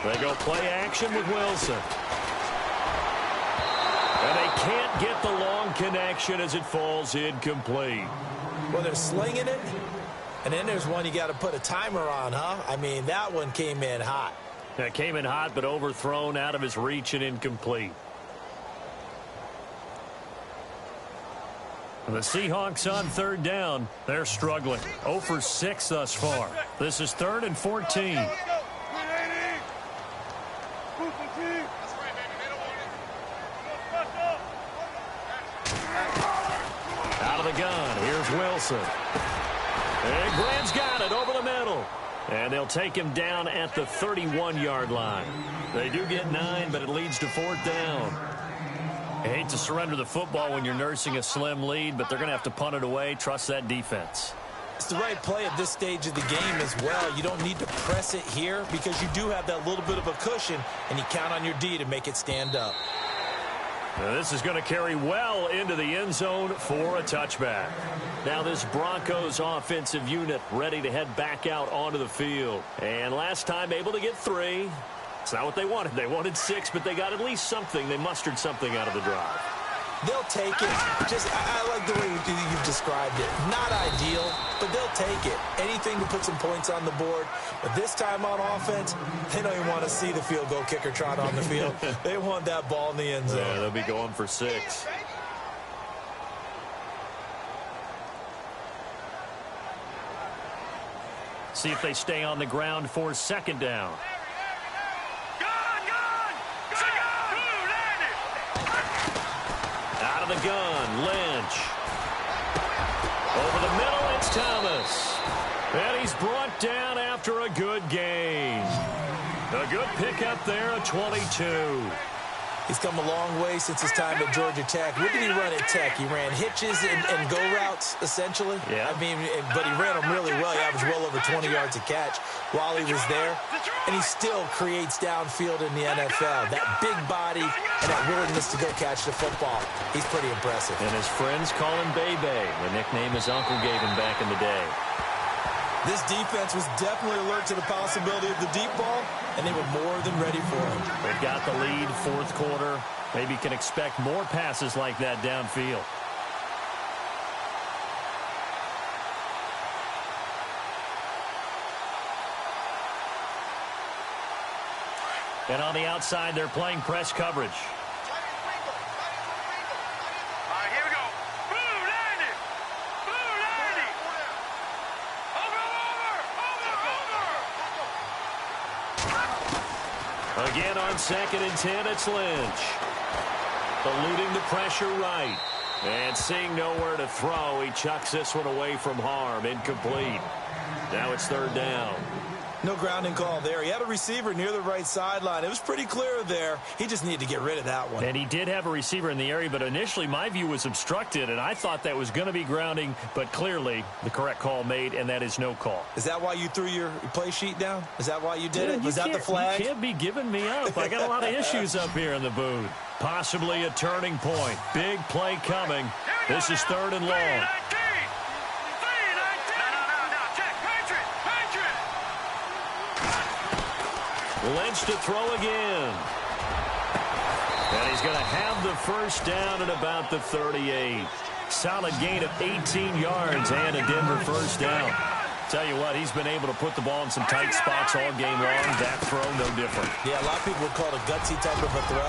Speaker 4: They go play action with Wilson. And they can't get the long connection as it falls incomplete.
Speaker 5: Well, they're slinging it. And then there's one you got to put a timer on, huh? I mean, that one came in hot.
Speaker 4: That came in hot, but overthrown, out of his reach and incomplete. The Seahawks on third down. They're struggling. 0 for 6 thus far. This is 3rd and 14. Out of the gun. Here's Wilson. And Grant's got it over the middle. And they'll take him down at the 31-yard line. They do get 9, but it leads to 4th down. I hate to surrender the football when you're nursing a slim lead, but they're going to have to punt it away. Trust that defense.
Speaker 5: It's the right play at this stage of the game as well. You don't need to press it here because you do have that little bit of a cushion, and you count on your D to make it stand up.
Speaker 4: Now this is going to carry well into the end zone for a touchback. Now this Broncos offensive unit ready to head back out onto the field. And last time able to get 3. It's not what they wanted. They wanted 6, but they got at least something. They mustered something out of the drive.
Speaker 5: They'll take it. I like the way you've described it. Not ideal, but they'll take it. Anything to put some points on the board. But this time on offense, they don't even want to see the field goal kicker trot on the field. They want that ball in the end zone.
Speaker 4: Yeah, they'll be going for 6. See if they stay on the ground for 2nd down. Out of the gun, Lynch. Over the middle, it's Thomas. And he's brought down after a good gain. A good pickup there, a 22.
Speaker 5: He's come a long way since his time at Georgia Tech. What did he run at Tech? He ran hitches and go routes, essentially.
Speaker 4: Yeah.
Speaker 5: I mean, but he ran them really well. He averaged well over 20 yards a catch while he was there. And he still creates downfield in the NFL. That big body and that willingness to go catch the football. He's pretty impressive.
Speaker 4: And his friends call him Bebe, the nickname his uncle gave him back in the day.
Speaker 5: This defense was definitely alert to the possibility of the deep ball, and they were more than ready for it.
Speaker 4: They've got the lead, 4th quarter. Maybe can expect more passes like that downfield. And on the outside, they're playing press coverage. Again on 2nd and 10, it's Lynch. Eluding the pressure right. And seeing nowhere to throw, he chucks this one away from harm. Incomplete. Now it's 3rd down.
Speaker 5: No grounding call there. He had a receiver near the right sideline. It was pretty clear there. He just needed to get rid of that one.
Speaker 4: And he did have a receiver in the area, but initially my view was obstructed, and I thought that was going to be grounding, but clearly the correct call made, and that is no call.
Speaker 5: Is that why you threw your play sheet down? Is that why you did it? Was that the flag?
Speaker 4: You can't be giving me up. I got a lot of issues up here in the booth. Possibly a turning point. Big play coming. This is 3rd and long. Lynch to throw again. And he's going to have the 1st down at about the 38. Solid gain of 18 yards and a Denver 1st down. Tell you what, he's been able to put the ball in some tight spots all game long. That throw, no different.
Speaker 5: Yeah, a lot of people would call it a gutsy type of a throw.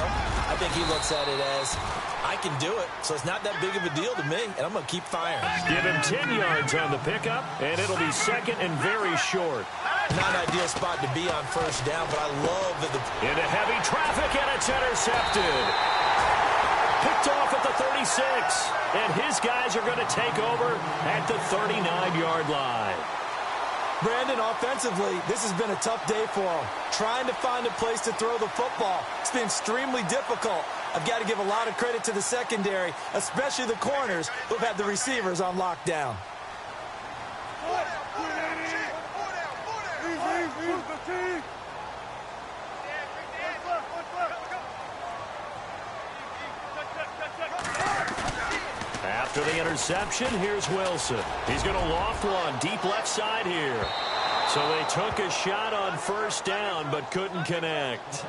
Speaker 5: I think he looks at it as, I can do it, so it's not that big of a deal to me, and I'm going to keep firing.
Speaker 4: Give him 10 yards on the pickup, and it'll be 2nd and very short.
Speaker 5: Not an ideal spot to be on 1st down, but I love that
Speaker 4: into heavy traffic, and it's intercepted. Picked off at the 36, and his guys are going to take over at the 39-yard line.
Speaker 5: Brandon, offensively, this has been a tough day for him. Trying to find a place to throw the football. It's been extremely difficult. I've got to give a lot of credit to the secondary, especially the corners who've had the receivers on lockdown.
Speaker 4: After the interception, here's Wilson. He's going to loft one deep left side here. So they took a shot on 1st down, but couldn't connect.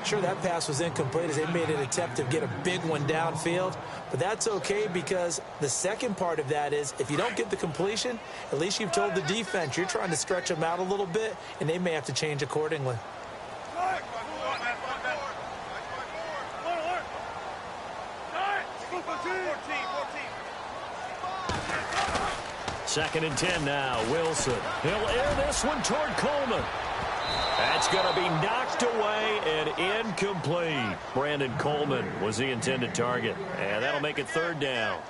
Speaker 5: Sure, that pass was incomplete as they made an attempt to get a big one downfield. But that's okay because the second part of that is if you don't get the completion, at least you've told the defense you're trying to stretch them out a little bit, and they may have to change accordingly.
Speaker 4: 2nd and 10 now. Wilson. He'll air this one toward Coleman. That's going to be knocked away and incomplete. Brandon Coleman was the intended target. And that'll make it 3rd down.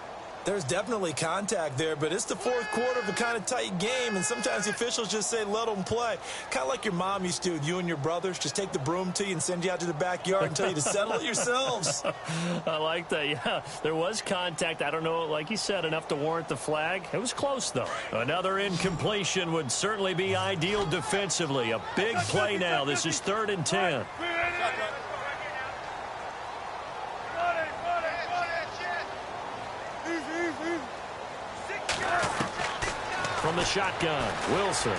Speaker 5: There's definitely contact there, but it's the 4th quarter of a kind of tight game, and sometimes the officials just say, let them play. Kind of like your mom used to with you and your brothers. Just take the broom to you and send you out to the backyard and tell you to settle it yourselves.
Speaker 4: I like that, yeah. There was contact. I don't know, like you said, enough to warrant the flag. It was close, though. Another incompletion would certainly be ideal defensively. A big play now. This is 3rd and 10. From the shotgun, Wilson.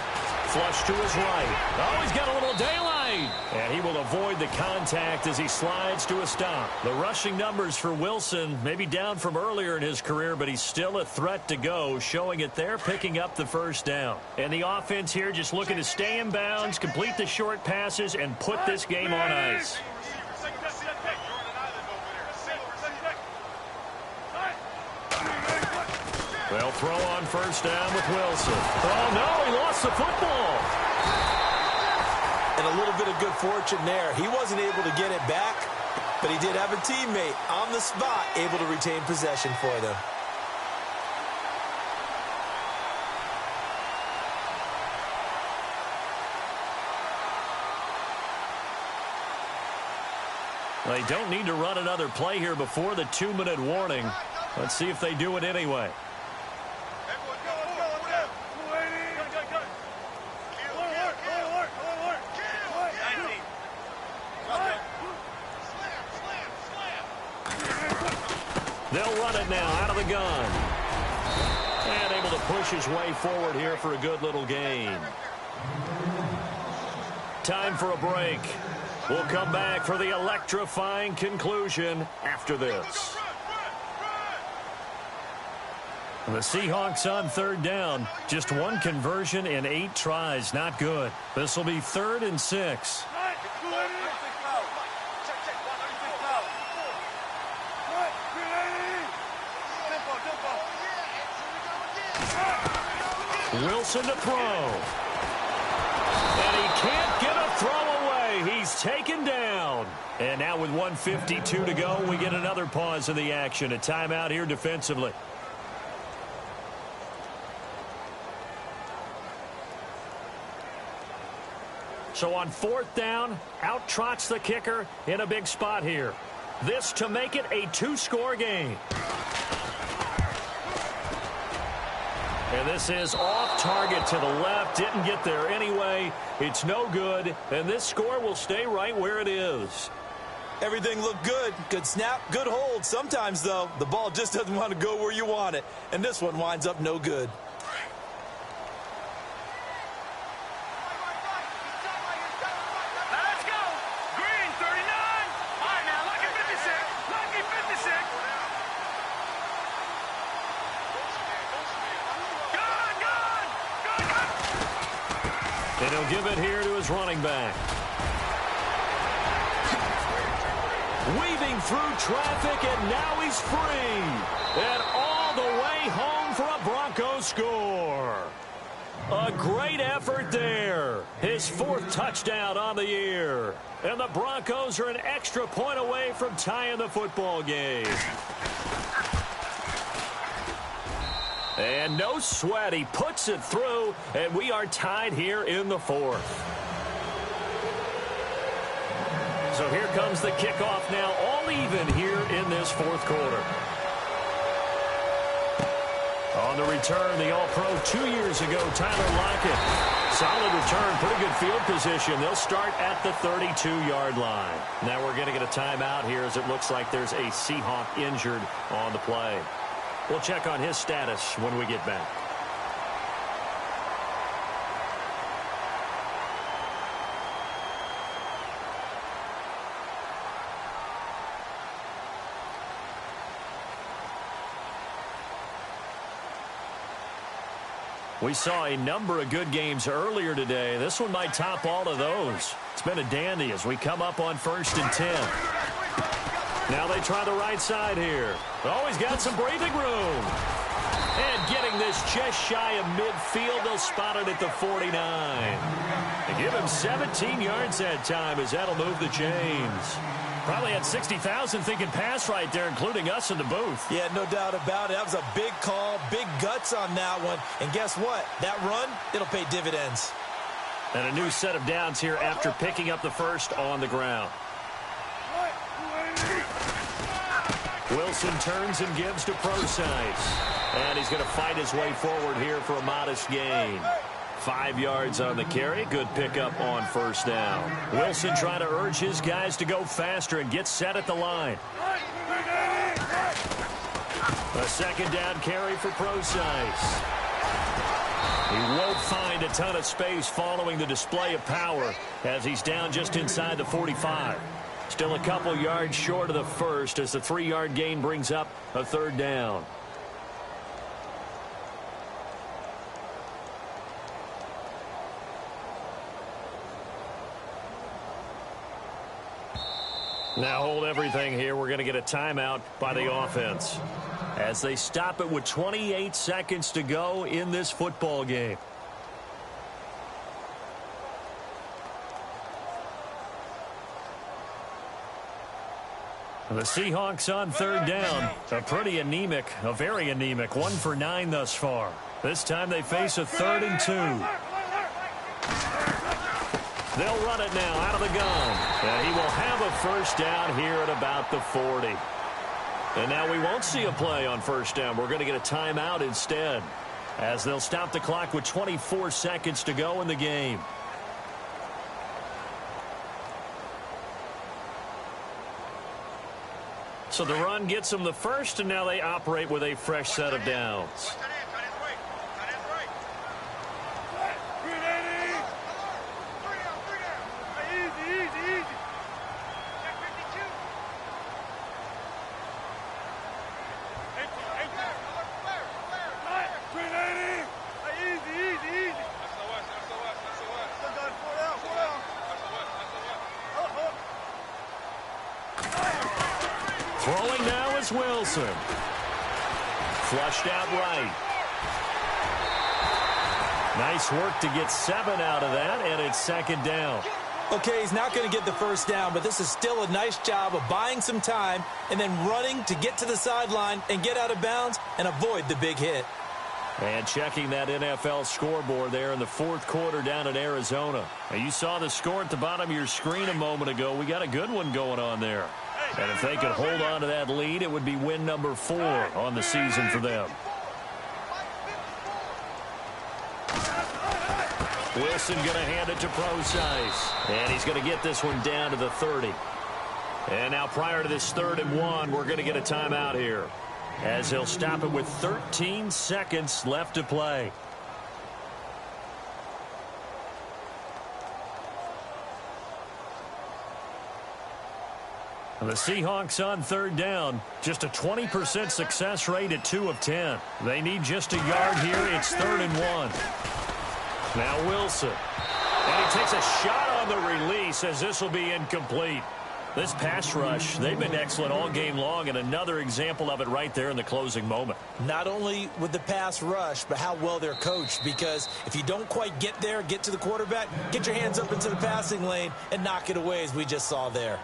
Speaker 4: Flush to his right. Oh, he's got a little daylight. And he will avoid the contact as he slides to a stop. The rushing numbers for Wilson maybe down from earlier in his career, but he's still a threat to go, showing it there, picking up the first down. And the offense here just looking to stay in bounds, complete the short passes, and put this game on ice. They'll throw on first down with Wilson. Oh, no, he lost the football.
Speaker 5: And a little bit of good fortune there. He wasn't able to get it back, but he did have a teammate on the spot able to retain possession for them.
Speaker 4: They don't need to run another play here before the 2-minute warning. Let's see if they do it anyway. They'll run it now out of the gun. And able to push his way forward here for a good little gain. Time for a break. We'll come back for the electrifying conclusion after this. The Seahawks on third down. Just one conversion in 8 tries. Not good. This will be 3rd and 6. Wilson to throw. And he can't get a throw away. He's taken down. And now with 1:52 to go, we get another pause in the action. A timeout here defensively. So on 4th down, out trots the kicker in a big spot here. This to make it a 2-score game. And this is off target to the left. Didn't get there anyway. It's no good. And this score will stay right where it is.
Speaker 5: Everything looked good. Good snap, good hold. Sometimes, though, the ball just doesn't want to go where you want it. And this one winds up no good.
Speaker 7: Let's go. Green, 39. All right, now, lucky 56. Lucky 56.
Speaker 4: And he'll give it here to his running back. Weaving through traffic, and now he's free. And all the way home for a Broncos score. A great effort there. His 4th touchdown on the year. And the Broncos are an extra point away from tying the football game. And no sweat. He puts it through, and we are tied here in the 4th. So here comes the kickoff now, all even here in this 4th quarter. On the return, the All-Pro 2 years ago, Tyler Lockett. Solid return, pretty good field position. They'll start at the 32-yard line. Now we're going to get a timeout here as it looks like there's a Seahawk injured on the play. We'll check on his status when we get back. We saw a number of good games earlier today. This one might top all of those. It's been a dandy as we come up on 1st and 10. Now they try the right side here. Always got some breathing room. And getting this just shy of midfield, they'll spot it at the 49. They give him 17 yards that time as that'll move the chains. Probably had 60,000 thinking pass right there, including us in the booth.
Speaker 5: Yeah, no doubt about it. That was a big call, big guts on that one. And guess what? That run, it'll pay dividends.
Speaker 4: And a new set of downs here after picking up the first on the ground. Wilson turns and gives to Procise. And he's going to fight his way forward here for a modest gain. 5 yards on the carry. Good pickup on first down. Wilson trying to urge his guys to go faster and get set at the line. A 2nd down carry for Procise. He won't find a ton of space following the display of power as he's down just inside the 45. Still a couple yards short of the first as the 3-yard gain brings up a third down. Now hold everything here. We're going to get a timeout by the offense as they stop it with 28 seconds to go in this football game. The Seahawks on third down. A very anemic 1 for 9 thus far. This time they face a 3rd and 2. They'll run it now out of the gun. And he will have a first down here at about the 40. And now we won't see a play on first down. We're going to get a timeout instead as they'll stop the clock with 24 seconds to go in the game. So the run gets them the first, and now they operate with a fresh set of downs. Throwing now is Wilson. Flushed out right. Nice work to get 7 out of that, and it's second down.
Speaker 5: Okay, he's not going to get the first down, but this is still a nice job of buying some time and then running to get to the sideline and get out of bounds and avoid the big hit.
Speaker 4: And checking that NFL scoreboard there in the 4th quarter down in Arizona. Now, you saw the score at the bottom of your screen a moment ago. We got a good one going on there. And if they could hold on to that lead, it would be win number 4 on the season for them. Wilson going to hand it to Procise. And he's going to get this one down to the 30. And now prior to this 3rd and 1, we're going to get a timeout here, as he'll stop it with 13 seconds left to play. The Seahawks on third down, just a 20% success rate at 2 of 10. They need just a yard here. It's 3rd and 1. Now Wilson. And he takes a shot on the release as this will be incomplete. This pass rush, they've been excellent all game long, and another example of it right there in the closing moment.
Speaker 5: Not only with the pass rush, but how well they're coached, because if you don't quite get there, get to the quarterback, get your hands up into the passing lane and knock it away as we just saw there.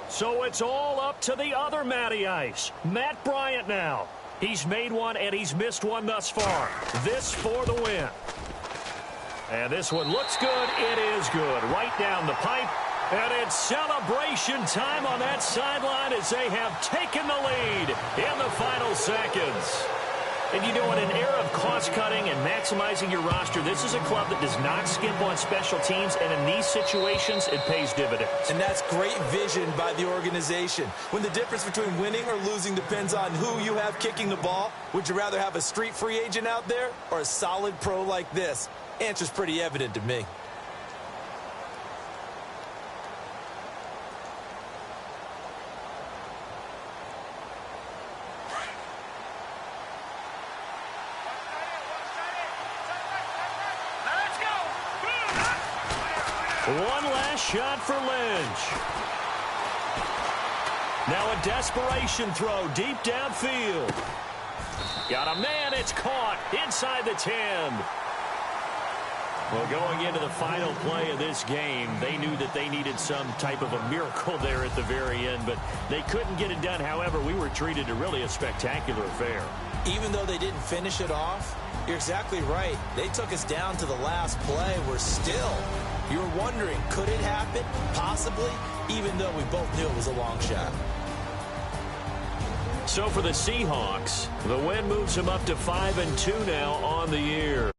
Speaker 4: So it's all up to the other Matty Ice, Matt Bryant now. He's made one and he's missed one thus far. This for the win. And this one looks good. It is good. Right down the pipe. And it's celebration time on that sideline as they have taken the lead in the final seconds. And you know, in an era of cost-cutting and maximizing your roster, this is a club that does not skimp on special teams, and in these situations, it pays dividends.
Speaker 5: And that's great vision by the organization. When the difference between winning or losing depends on who you have kicking the ball, would you rather have a street free agent out there or a solid pro like this? Answer's pretty evident to me.
Speaker 4: One last shot for Lynch. Now a desperation throw deep downfield. Got a man, it's caught inside the 10. Well, going into the final play of this game, they knew that they needed some type of a miracle there at the very end, but they couldn't get it done. However, we were treated to really a spectacular affair.
Speaker 5: Even though they didn't finish it off, you're exactly right. They took us down to the last play. We're still, you were wondering, could it happen? Possibly, even though we both knew it was a long shot.
Speaker 4: So for the Seahawks, the win moves them up to 5-2 now on the year.